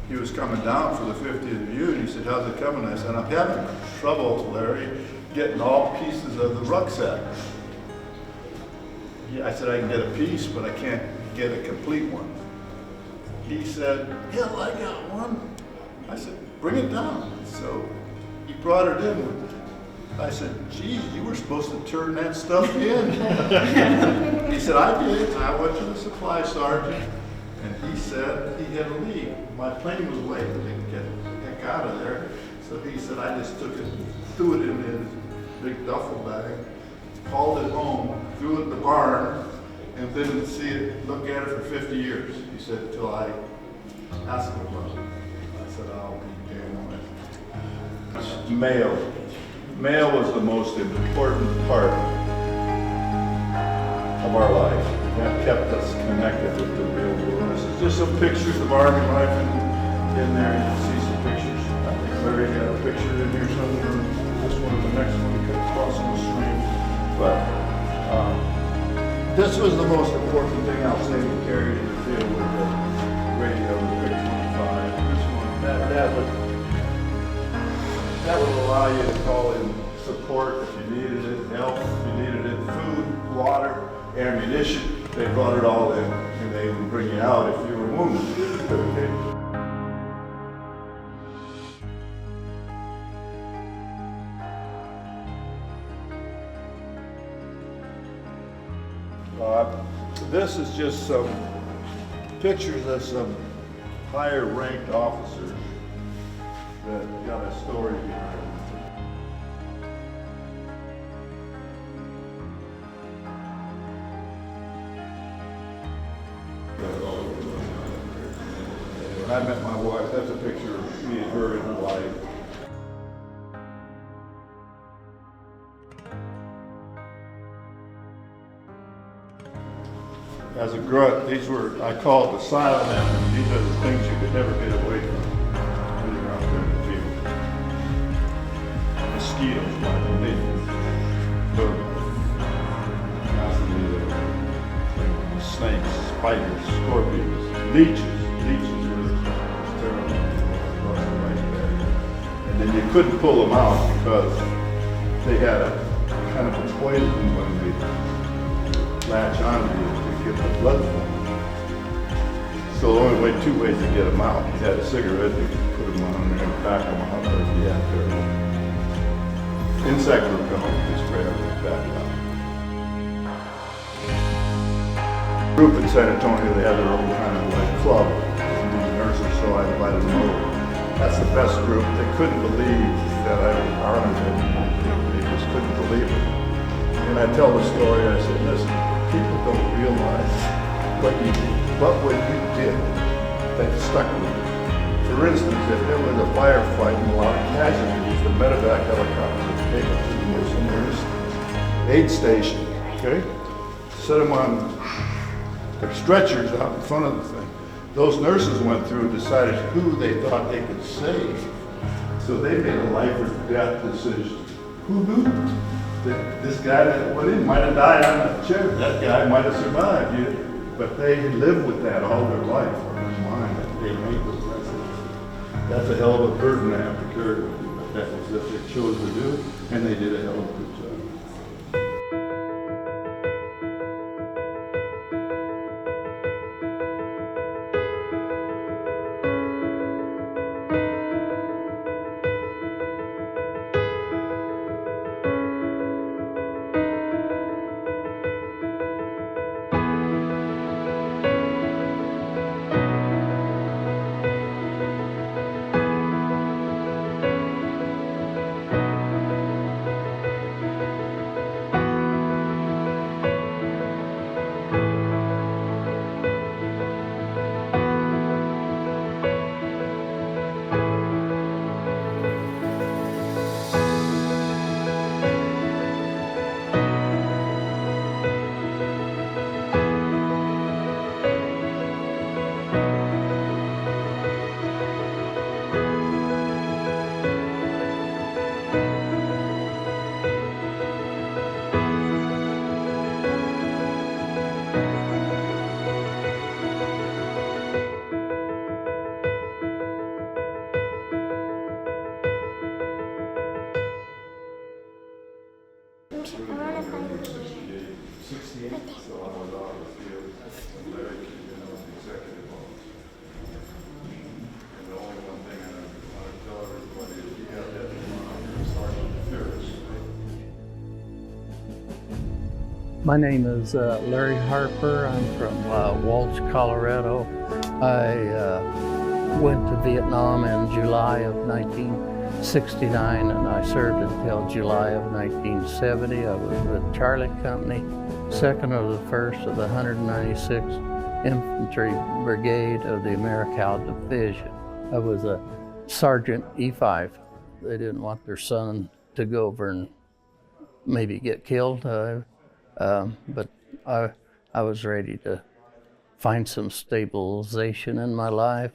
he was coming down for the 50th reunion. He said, "How's it coming?" I said, "I'm having trouble, Larry, getting all pieces of the rucksack." I said, "I can get a piece, but I can't get a complete one." He said, "Hell, I got one." I said, "Bring it down." So he brought it in. I said, "Geez, you were supposed to turn that stuff in." He said, "I did." I went to the supply sergeant, and he said he had to leave. My plane was late, I didn't get the heck out of there. So he said, I just took it, threw it in his big duffel bag, hauled it home, threw it in the barn, and didn't see it, look at it for 50 years. He said, until I asked him about it. I said, I'll be damned with it. Mail. Mail was the most important part of our life. That kept us connected with the real world. This is just some pictures of Army life in there. You can see some pictures. I think Larry got a picture in here somewhere. This one, the next one, crossing the stream. But this was the most important thing I'll say we carried in the field with the radio, the Big 25. This one, that would allow you to call in support if you needed it, help if you needed it, food, water, ammunition. They brought it all in, and they would bring you out if you were wounded. Okay. This is just some pictures of some higher ranked officers that got a story behind them. When I met my wife, that's a picture of me and her in Hawaii. As a grunt, these were, I called the silent enemy. These are the things you could never get away from when you're out there in the field. Mosquitoes, like me, snakes, spiders, scorpions, leeches. Leeches were terrible. Right there. And then you couldn't pull them out because they had a kind of a poison when they latch onto you. Get the blood flowing. So the only way, two ways to get them out. You had a cigarette, you could put them on there and back them out, or if you had their insect repellent, you spray them and back it out. Group in San Antonio, they had their own kind of like club, these nurses, so I invited them over. That's the best group. They couldn't believe that I was armed. They just couldn't believe it. And I tell the story, I said, listen, people don't realize what you did that stuck with you. For instance, if there was a firefight and a lot of casualties, the medevac helicopters would take them to the nearest aid station, okay? Set them on their stretchers out in front of the thing. Those nurses went through and decided who they thought they could save. So they made a life or death decision. Who knew? This guy that went in might have died on the chair. That guy might have survived. But they lived with that all their life on their mind. They made those decisions. That's a hell of a burden to have to carry with you. But that was what they chose to do, and they did a hell of a good job. I want to find it. 68. So I was out of the field. And Larry came in as the executive officer. And the only one thing I want to tell everybody is you got that Sergeant Ferris. My name is Larry Harper. I'm from Walsh, Colorado. I went to Vietnam in July of 1969 and I served until July of 1970. I was with Charlie Company, 2nd of the 1st of the 196th Infantry Brigade of the Americal Division. I was a Sergeant E5. They didn't want their son to go over and maybe get killed. But I was ready to find some stabilization in my life.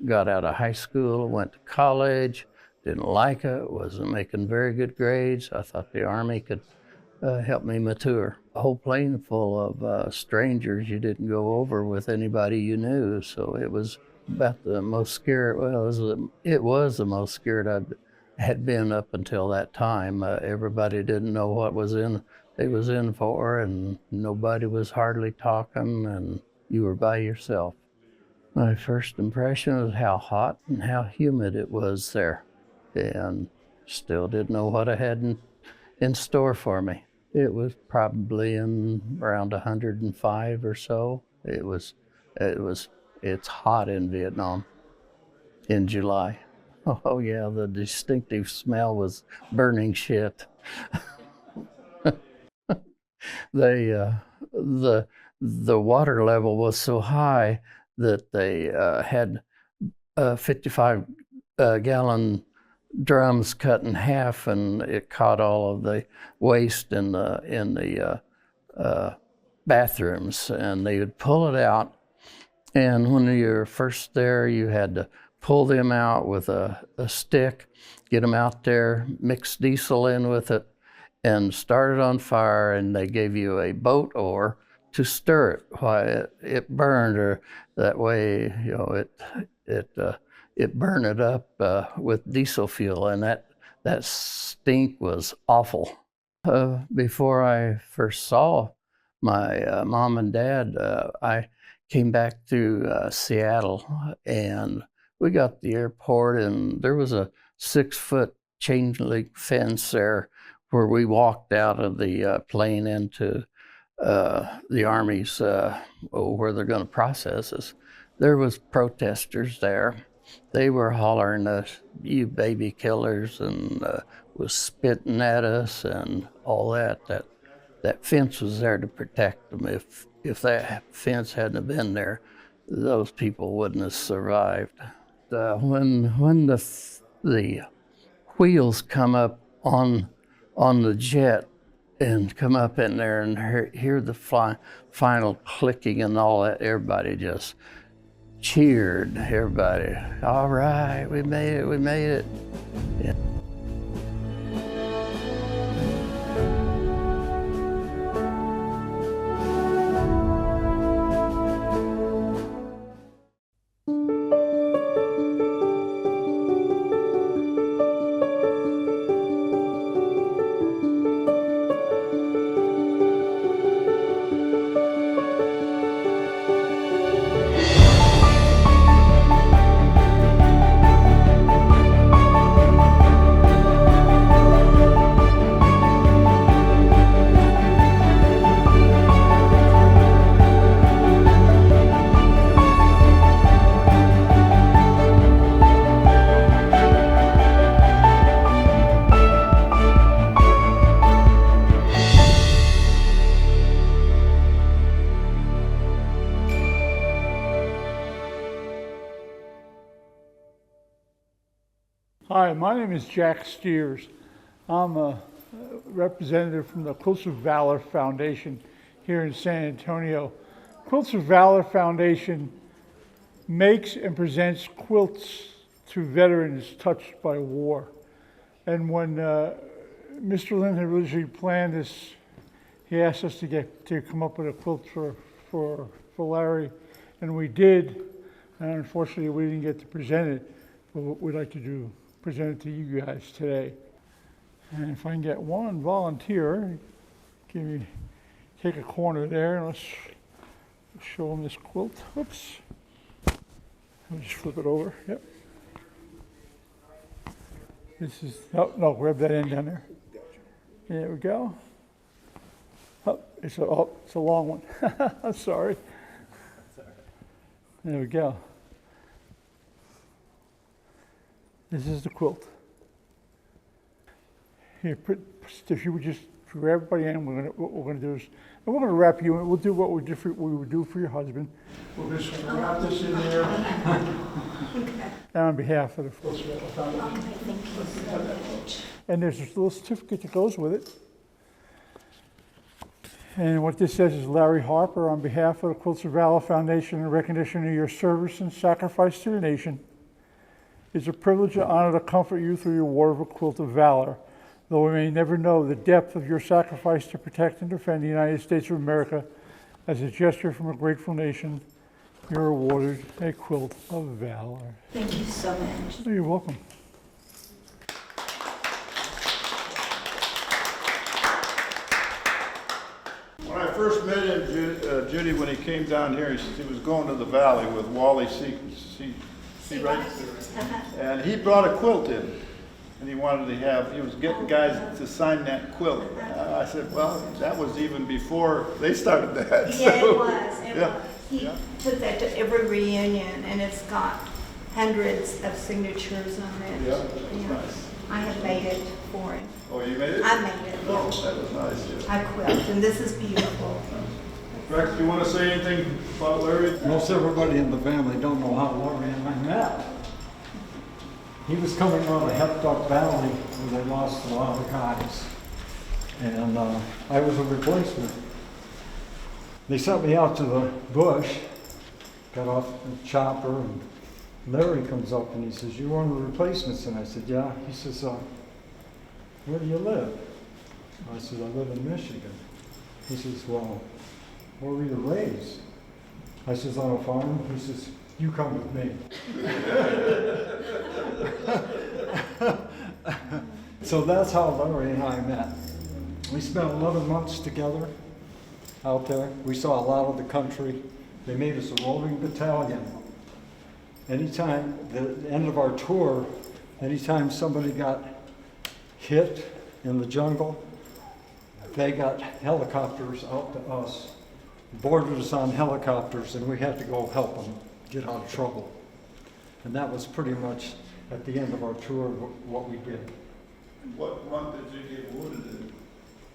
Got out of high school, went to college, didn't like it, wasn't making very good grades. I thought the Army could help me mature. A whole plane full of strangers you didn't go over with anybody you knew, so it was about the most scared, it was the most scared I had been up until that time. Everybody didn't know what they was in for, and nobody was hardly talking, and you were by yourself. My first impression was how hot and how humid it was there, and still didn't know what I had in store for me. It was probably in around 105 or so. It's hot in Vietnam in July. Oh yeah, the distinctive smell was burning shit. The water level was so high that they had 55-gallon drums cut in half, and it caught all of the waste in the bathrooms, and they would pull it out. And when you were first there, you had to pull them out with a stick, get them out there, mix diesel in with it, and start it on fire, and they gave you a boat oar to stir it while it burned, or that way, you know, it burned it up with diesel fuel, and that stink was awful. Before I first saw my mom and dad, I came back through Seattle, and we got to the airport, and there was a 6-foot chain link fence there where we walked out of the plane into the Army's, where they're going to process us. There was protesters there. They were hollering us, "You baby killers," and was spitting at us and all that. That fence was there to protect them. If that fence hadn't been there, those people wouldn't have survived. When the wheels come up on the jet and come up in there and hear the final clicking and all that, everybody just cheered. Everybody, all right, we made it. Yeah. Hi, my name is Jack Steers. I'm a representative from the Quilts of Valor Foundation here in San Antonio. Quilts of Valor Foundation makes and presents quilts to veterans touched by war. And when Mr. Lynn had originally planned this, he asked us to come up with a quilt for Larry, and we did. And unfortunately, we didn't get to present it, but what we'd like to do, present it to you guys today. And if I can get one volunteer, take a corner there and let's show them this quilt. Whoops. Let me just flip it over. Yep. This is, oh, no, grab that end down there. There we go. Oh, it's a long one. I'm sorry. There we go. This is the quilt. Here, if you would just grab everybody in, what we're gonna do is, and we're gonna wrap you in. We'll do what we would do for your husband. We're just gonna wrap this in there. And on behalf of the Foundation. Thank you so much. And there's this little certificate that goes with it. And what this says is, Larry Harper, on behalf of the Quilts of Valor Foundation, in recognition of your service and sacrifice to the nation, it's a privilege and honor to comfort you through your award of a Quilt of Valor. Though we may never know the depth of your sacrifice to protect and defend the United States of America, as a gesture from a grateful nation, you're awarded a Quilt of Valor. Thank you so much. Oh, you're welcome. When I first met him, Judy, when he came down here, he was going to the valley with Wally C. right? And he brought a quilt in. And he was getting guys to sign that quilt. I said, well, that was even before they started that. Yeah, so, it was. It was. He took that to every reunion, and it's got hundreds of signatures on it. Yeah, that's nice. I have made it for him. Oh, you made it? I made it. Oh, that was nice. Yeah. I quilt, and this is beautiful. Rex, do you want to say anything about Larry? Most everybody in the family don't know how Larry and I met. He was coming around the Hepduck Valley where they lost a lot of guys. And I was a replacement. They sent me out to the bush, got off the chopper, and Larry comes up and he says, "You're one of the replacements?" And I said, "Yeah." He says, "Where do you live?" I said, "I live in Michigan." He says, "Well, where were you raised?" I says, "On a farm." He says, "You come with me." So that's how Larry and I met. We spent 11 months together out there. We saw a lot of the country. They made us a roving battalion. Anytime, the end of our tour, anytime somebody got hit in the jungle, they got helicopters out to us, boarded us on helicopters, and we had to go help them get out of trouble. And that was pretty much at the end of our tour what we did. What month did you get wounded in?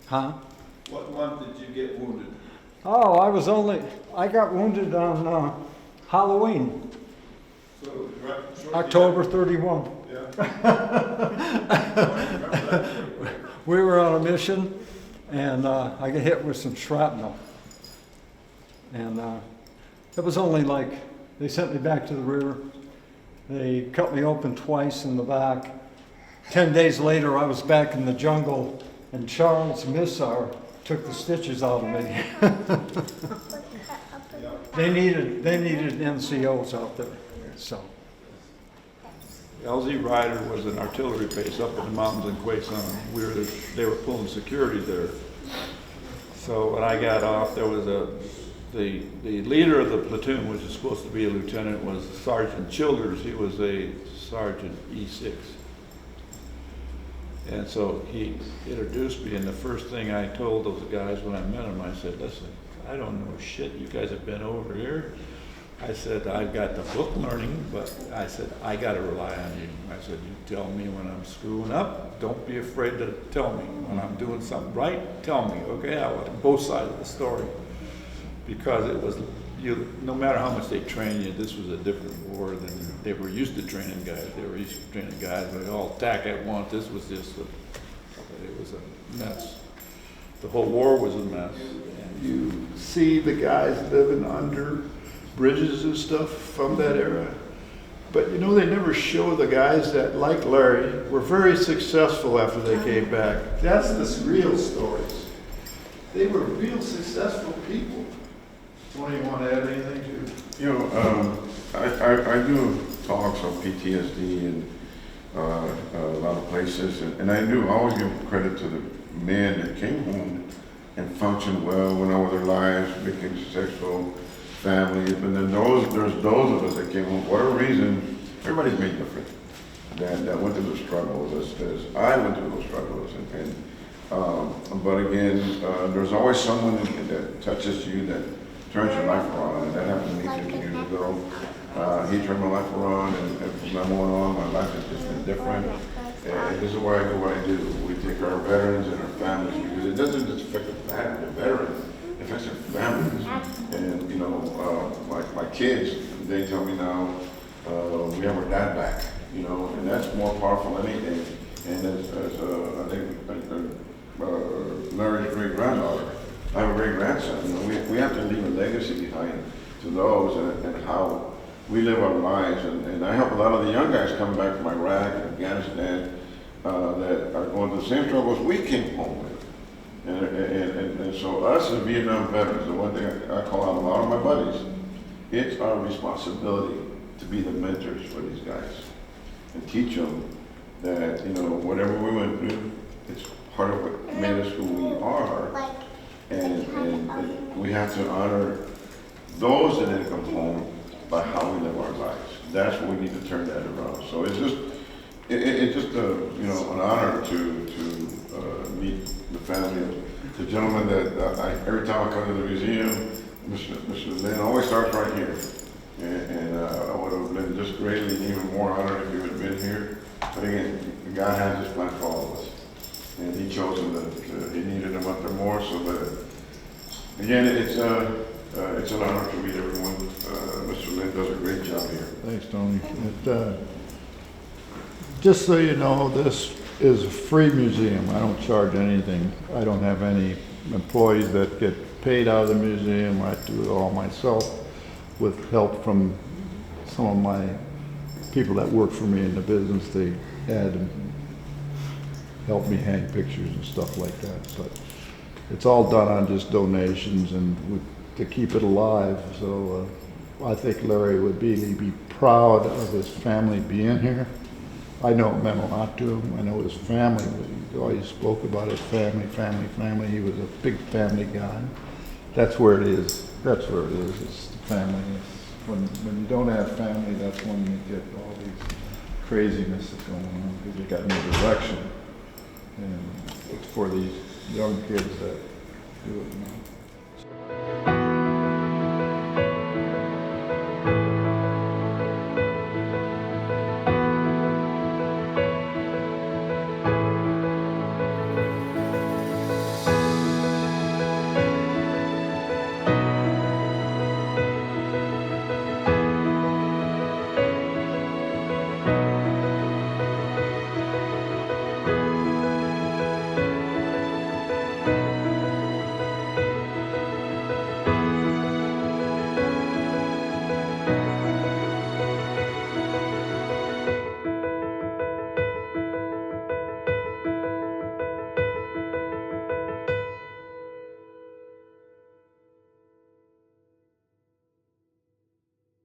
Huh? What month did you get wounded? Oh, I got wounded on Halloween, So, right, October 31. Yeah. We were on a mission, and I got hit with some shrapnel. And it was only like, they sent me back to the rear. They cut me open twice in the back. 10 days later, I was back in the jungle, and Charles Missar took the stitches out of me. They needed NCOs out there, so. LZ Ryder was an artillery base up in the mountains in Quezon. They were pulling security there. So when I got off, there was the leader of the platoon, which is supposed to be a lieutenant, was Sergeant Childers. He was a Sergeant E6. And so he introduced me, and the first thing I told those guys when I met them, I said, "Listen, I don't know shit. You guys have been over here." I said, "I've got the book learning, but I said, I got to rely on you." I said, "You tell me when I'm screwing up. Don't be afraid to tell me. When I'm doing something right, tell me, okay?" I want both sides of the story. Because it was, no matter how much they train you, this was a different war than they were used to training guys. They were used to training guys, they all attack at once. This was just, it was a mess. The whole war was a mess. And you see the guys living under bridges and stuff from that era. But you know, they never show the guys that, like Larry, were very successful after they came back. That's the real stories. They were real successful people. Tony, you want to add anything to? You know, I do talks on PTSD, and a lot of places, and I always give credit to the men that came home and functioned well, went on with their lives, became successful families. But then there's those of us that came home, for whatever reason, everybody's made different. That went through the struggles, as I went through those struggles, but again, there's always someone that touches you, that turns your life around, and that happened to me 50 years ago. He turned my life around, and from that moment on, my life has just been different. And this is why I do what I do. We take our veterans and our families, because it doesn't just affect the veterans, it affects their families. And you know, my kids, they tell me now, we have our dad back, you know, and that's more powerful than anything. And as I think Larry's great granddaughter, I have a great grandson. You know, we have to leave a legacy behind to those, and how we live our lives, and I help a lot of the young guys coming back from Iraq and Afghanistan that are going through the same struggles we came home with. And so us as Vietnam veterans, the one thing I call out a lot of my buddies, it's our responsibility to be the mentors for these guys and teach them that, you know, whatever we went through, it's part of what made us who we are, and we have to honor those that didn't come home by how we live our lives. That's what we need to turn that around. So it's just, it's just you know, an honor to meet the family of the gentleman that every time I come to the museum, Mr. Lynn always starts right here. And I would have been just greatly even more honored if he would have been here. But again, God has his plan for all of us. And he chose him he needed him up there more, so that, again, it's an honor to meet everyone. Mr. Lynn does a great job here. Thanks, Tony. Just so you know, this is a free museum. I don't charge anything. I don't have any employees that get paid out of the museum. I do it all myself with help from some of my people that work for me in the business. They add and help me hang pictures and stuff like that. But it's all done on just donations and to keep it alive. So I think Larry would really be proud of his family being here. I know it meant a lot to him. I know his family. He always spoke about his family. He was a big family guy. That's where it is. That's where it is. It's the family. When you don't have family, that's when you get all these craziness that's going on, because you got no direction. And it's for these young kids that do it now.